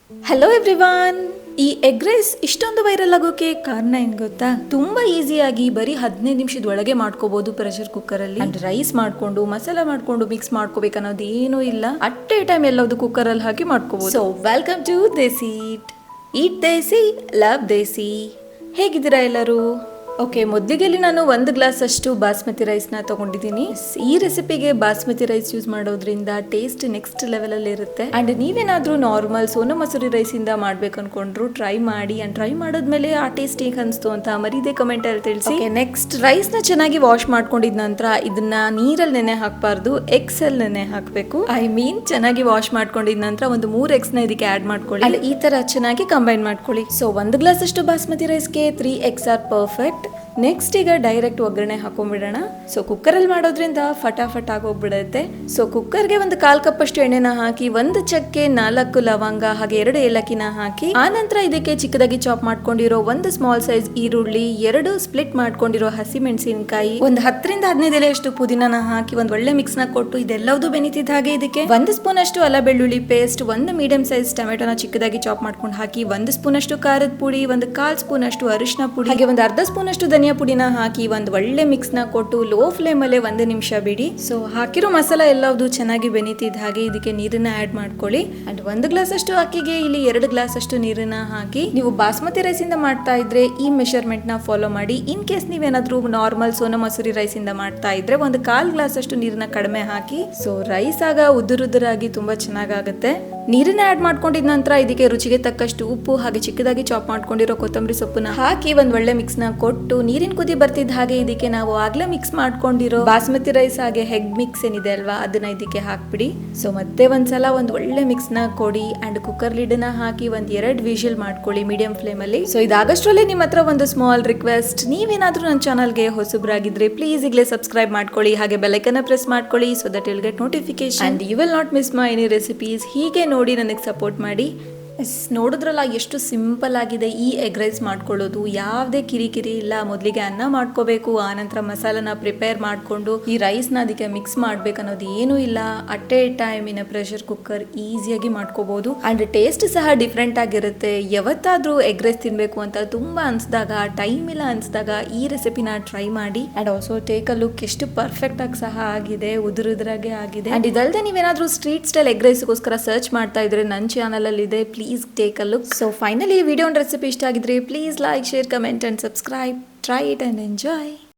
Hello everyone. ಈ egg rice ಇಷ್ಟೊಂದು viral ಆಗೋಕೆ ಕಾರಣ ಏನ್ ಗೊತ್ತಾ? ತುಂಬಾ ಈಸಿಯಾಗಿ ಬರೀ 15 ನಿಮಿಷದ ಒಳಗೆ ಮಾಡ್ಕೋಬಹುದು ಪ್ರೆಷರ್ ಕುಕ್ಕರ್ ಅಲ್ಲಿ. ಅಂಡ್ ರೈಸ್ ಮಾಡ್ಕೊಂಡು ಮಸಾಲ ಮಾಡ್ಕೊಂಡು ಮಿಕ್ಸ್ ಮಾಡ್ಕೋಬೇಕು ಅನ್ನೋದು ಏನೂ ಇಲ್ಲ. ಅಟ್ ಎ ಟೈಮ್ ಎಲ್ಲದು ಕುಕ್ಕರ್ ಅಲ್ಲಿ ಹಾಕಿ ಮಾಡ್ಕೋಬಹುದು. So welcome to desi eat desi love desi. ಹೇಗಿದ್ದೀರಾ ಎಲ್ಲರೂ? ಓಕೆ, ಮೊದಲಿಗೆ ನಾನು 1 ಗ್ಲಾಸ್ ಅಷ್ಟು ಬಾಸ್ಮತಿ ರೈಸ್ನ ತಗೊಂಡಿದ್ದೀನಿ. ಈ ರೆಸಿಪಿಗೆ ಬಾಸ್ಮತಿ ರೈಸ್ ಯೂಸ್ ಮಾಡೋದ್ರಿಂದ ಟೇಸ್ಟ್ ನೆಕ್ಸ್ಟ್ ಲೆವೆಲ್ ಅಲ್ಲಿ ಇರುತ್ತೆ. ಅಂಡ್ ನೀವೇನಾದ್ರೂ ನಾರ್ಮಲ್ ಸೋನಾ ಮಸೂರಿ ರೈಸ್ ಇಂದ ಮಾಡ್ಬೇಕು ಅನ್ಕೊಂಡ್ರು ಟ್ರೈ ಮಾಡಿ. ಅಂಡ್ ಟ್ರೈ ಮಾಡೋದ್ಮೇಲೆ ಆ ಟೇಸ್ಟ್ ಹೇಗೆ ಅನಿಸ್ತು ಅಂತ ಮರೀದೆ ಕಮೆಂಟ್ ಅಲ್ಲಿ ತಿಳಿಸಿ. ನೆಕ್ಸ್ಟ್ ರೈಸ್ ನ ಚೆನ್ನಾಗಿ ವಾಶ್ ಮಾಡ್ಕೊಂಡಿದ ನಂತರ ಇದನ್ನ ನೀರಲ್ಲಿ ನೆನೆ ಹಾಕಬಾರ್ದು, ಎಗ್ಸ್ ಅಲ್ಲಿ ನೆನೆ ಹಾಕಬೇಕು. ಐ ಮೀನ್ ಚೆನ್ನಾಗಿ ವಾಶ್ ಮಾಡ್ಕೊಂಡಿದ ನಂತರ ಒಂದು 3 ಎಗ್ಸ್ ನ ಇದಕ್ಕೆ ಆಡ್ ಮಾಡ್ಕೊಳ್ಳಿ. ಈ ತರ ಚೆನ್ನಾಗಿ ಕಂಬೈನ್ ಮಾಡ್ಕೊಳ್ಳಿ. ಸೊ 1 ಗ್ಲಾಸ್ ಅಷ್ಟು ಬಾಸ್ಮತಿ ರೈಸ್ಗೆ 3 ಎಗ್ಸ್ ಆರ್ ಪರ್ಫೆಕ್ಟ್. ನೆಕ್ಸ್ಟ್ ಈಗ ಡೈರೆಕ್ಟ್ ಒಗ್ಗರಣೆ ಹಾಕೊಂಡ್ಬಿಡೋಣ. ಸೊ ಕುಕ್ಕರಲ್ಲಿ ಮಾಡೋದ್ರಿಂದ ಫಟಾಫಟ್ ಆಗೋಗ್ಬಿಡುತ್ತೆ. ಸೊ ಕುಕ್ಕರ್ಗೆ ಒಂದು 1/4 ಕಪ್ ಅಷ್ಟು ಎಣ್ಣೆನ ಹಾಕಿ 1 ಚಕ್ಕೆ 4 ಲವಂಗ ಹಾಗೆ 2 ಏಲಕ್ಕಿನ ಹಾಕಿ ಆನಂತರ ಇದಕ್ಕೆ ಚಿಕ್ಕದಾಗಿ ಚಾಪ್ ಮಾಡ್ಕೊಂಡಿರೋ 1 ಸ್ಮಾಲ್ ಸೈಜ್ ಈರುಳ್ಳಿ, 2 ಸ್ಪ್ಲಿಟ್ ಮಾಡ್ಕೊಂಡಿರೋ ಹಸಿ ಮೆಣಸಿನಕಾಯಿ, ಒಂದು 10 ರಿಂದ 15 ಎಲೆಯಷ್ಟು ಪುದೀನ ಹಾಕಿ ಒಂದು ಒಳ್ಳೆ ಮಿಕ್ಸ್ ನ ಕೊಟ್ಟು ಇದೆಲ್ಲವೂ ಬೆನಿತಿದ್ದ ಹಾಗೆ ಇದಕ್ಕೆ 1 ಸ್ಪೂನ್ ಅಷ್ಟು ಅಲ್ಲ ಬೆಳ್ಳುಳ್ಳಿ ಪೇಸ್ಟ್, 1 ಮೀಡಿಯಂ ಸೈಜ್ ಟೊಮೆಟೊನ ಚಿಕ್ಕದಾಗಿ ಚಾಪ್ ಮಾಡ್ಕೊಂಡು ಹಾಕಿ 1 ಸ್ಪೂನ್ ಅಷ್ಟು ಖಾರದ ಪುಡಿ, 1/4 ಸ್ಪೂನ್ ಅಷ್ಟು ಅರಿಶಿನ ಪುಡಿ ಹಾಗೆ ಒಂದು ಅರ್ಧ ಸ್ಪೂನ್ ಅಷ್ಟು ಧನಿಯಾ ಪುಡಿನ ಹಾಕಿ ಒಂದು ಒಳ್ಳೆ ಮಿಕ್ಸ್ ನ ಕೊಟ್ಟು ಲೋ ಫ್ಲೇಮ್ ಅಲ್ಲೇ 1 ನಿಮಿಷ ಬಿಡಿ. ಸೊ ಹಾಕಿರೋ ಮಸಾಲ ಎಲ್ಲವೂ ಚೆನ್ನಾಗಿ ಬೆನೀತಿದ್ದ ಹಾಗೆ ಇದಕ್ಕೆ ನೀರನ್ನ ಆಡ್ ಮಾಡ್ಕೊಳ್ಳಿ. ಅಂಡ್ 1 ಗ್ಲಾಸ್ ಅಷ್ಟು ಅಕ್ಕಿಗೆ ಇಲ್ಲಿ 2 ಗ್ಲಾಸ್ ಅಷ್ಟು ನೀರನ್ನ ಹಾಕಿ. ನೀವು ಬಾಸ್ಮತಿ ರೈಸ್ ಇಂದ ಮಾಡ್ತಾ ಇದ್ರೆ ಈ ಮೆಷರ್ಮೆಂಟ್ ನ ಫಾಲೋ ಮಾಡಿ. ಇನ್ ಕೇಸ್ ನೀವೇನಾದ್ರೂ ನಾರ್ಮಲ್ ಸೋನಾ ಮಸೂರಿ ರೈಸ್ ಇಂದ ಮಾಡ್ತಾ ಇದ್ರೆ 1/4 ಗ್ಲಾಸ್ ಅಷ್ಟು ನೀರನ್ನ ಕಡಿಮೆ ಹಾಕಿ. ಸೊ ರೈಸ್ ಆಗ ಉದುರುದುರಾಗಿ ತುಂಬಾ ಚೆನ್ನಾಗಾಗುತ್ತೆ. ನೀರನ್ನ ಆಡ್ ಮಾಡ್ಕೊಂಡಿದ ನಂತರ ಇದಕ್ಕೆ ರುಚಿಗೆ ತಕ್ಕಷ್ಟು ಉಪ್ಪು ಹಾಗೆ ಚಿಕ್ಕದಾಗಿ ಚಾಪ್ ಮಾಡ್ಕೊಂಡಿರೋ ಕೊತ್ತಂಬರಿ ಸೊಪ್ಪನ್ನ ಹಾಕಿ ಒಂದ್ ಒಳ್ಳೆ ಮಿಕ್ಸ್ ನ ಕೊಟ್ಟು ನೀರಿನ ಕುದಿ ಬರ್ತಿದ್ದ ಹಾಗೆ ಇದಕ್ಕೆ ನಾವು ಆಗ್ಲೇ ಮಿಕ್ಸ್ ಮಾಡ್ಕೊಂಡಿರೋ ಬಾಸ್ಮತಿ ರೈಸ್ ಹಾಗೆ ಹೆಗ್ ಮಿಕ್ಸ್ ಏನಿದೆ ಅಲ್ವಾ ಅದನ್ನ ಇದಕ್ಕೆ ಹಾಕ್ಬಿಡಿ. ಸೊ ಮತ್ತೆ ಒಂದ್ಸಲ ಒಂದ್ ಒಳ್ಳೆ ಮಿಕ್ಸ್ ನ ಕೊಡಿ ಅಂಡ್ ಕುಕ್ಕರ್ ಲಿಡ್ ನ ಹಾಕಿ 2 ವಿಷಲ್ ಮಾಡ್ಕೊಳ್ಳಿ ಮೀಡಿಯಂ ಫ್ಲೇಮ್ ಅಲ್ಲಿ. ಸೊ ಇದಾಗಷ್ಟರಲ್ಲಿ ನಿಮ್ಮ ಹತ್ರ ಒಂದು ಸ್ಮಾಲ್ ರಿಕ್ವೆಸ್ಟ್, ನೀವೇನಾದ್ರೂ ನನ್ನ ಚಾನಲ್ಗೆ ಹೊಸಬ್ರಾಗಿದ್ರೆ ಪ್ಲೀಸ್ ಈಗಲೇ ಸಬ್ಸ್ಕ್ರೈಬ್ ಮಾಡ್ಕೊಳ್ಳಿ ಹಾಗೆ ಬೆಲ್ ಐಕಾನ್ ಪ್ರೆಸ್ ಮಾಡ್ಕೊಳ್ಳಿ. So that will get notification and you will not miss my any recipes. ಹೀಗೆ ನೋಡಿ ನನಗೆ ಸಪೋರ್ಟ್ ಮಾಡಿ. ನೋಡಿದ್ರಲ್ಲ ಎಷ್ಟು ಸಿಂಪಲ್ ಆಗಿದೆ ಈ ಎಗ್ ರೈಸ್ ಮಾಡ್ಕೊಳ್ಳೋದು. ಯಾವುದೇ ಕಿರಿಕಿರಿ ಇಲ್ಲ. ಮೊದಲಿಗೆ ಅನ್ನ ಮಾಡ್ಕೋಬೇಕು, ಆನಂತರ ಮಸಾಲನ ಪ್ರಿಪೇರ್ ಮಾಡಿಕೊಂಡು ಈ ರೈಸ್ನ ಅದಕ್ಕೆ ಮಿಕ್ಸ್ ಮಾಡ್ಬೇಕು ಅನ್ನೋದು ಏನೂ ಇಲ್ಲ. At a time in pressure cooker ಈಸಿಯಾಗಿ ಮಾಡ್ಕೋಬಹುದು. ಅಂಡ್ ಟೇಸ್ಟ್ ಸಹ ಡಿಫ್ರೆಂಟ್ ಆಗಿರುತ್ತೆ. ಯಾವತ್ತಾದ್ರೂ ಎಗ್ ರೈಸ್ ತಿನ್ಬೇಕು ಅಂತ ತುಂಬಾ ಅನ್ಸ್ದಾಗ, ಟೈಮ್ ಇಲ್ಲ ಅನ್ಸ್ದಾಗ ಈ ರೆಸಿಪಿನ ಟ್ರೈ ಮಾಡಿ. And also take a look, ಎಷ್ಟು ಪರ್ಫೆಕ್ಟ್ ಆಗಿ ಸಹ ಆಗಿದೆ, ಉದುರುದ್ರಾಗೆ ಆಗಿದೆ. ಅಂಡ್ ಇದಲ್ಲದೆ ನೀವೇನಾದ್ರೂ ಸ್ಟ್ರೀಟ್ ಸ್ಟೈಲ್ ಎಗ್ ರೈಸ್ಗೋಸ್ಕರ ಸರ್ಚ್ ಮಾಡ್ತಾ ಇದ್ರೆ ನನ್ನ ಚಾನಲ್ ಅಲ್ಲಿ ಇದೆ, please take a look. So finally, video and recipe ಇಷ್ಟ ಆಗಿದ್ರೆ please like, share, comment and subscribe. Try it and enjoy.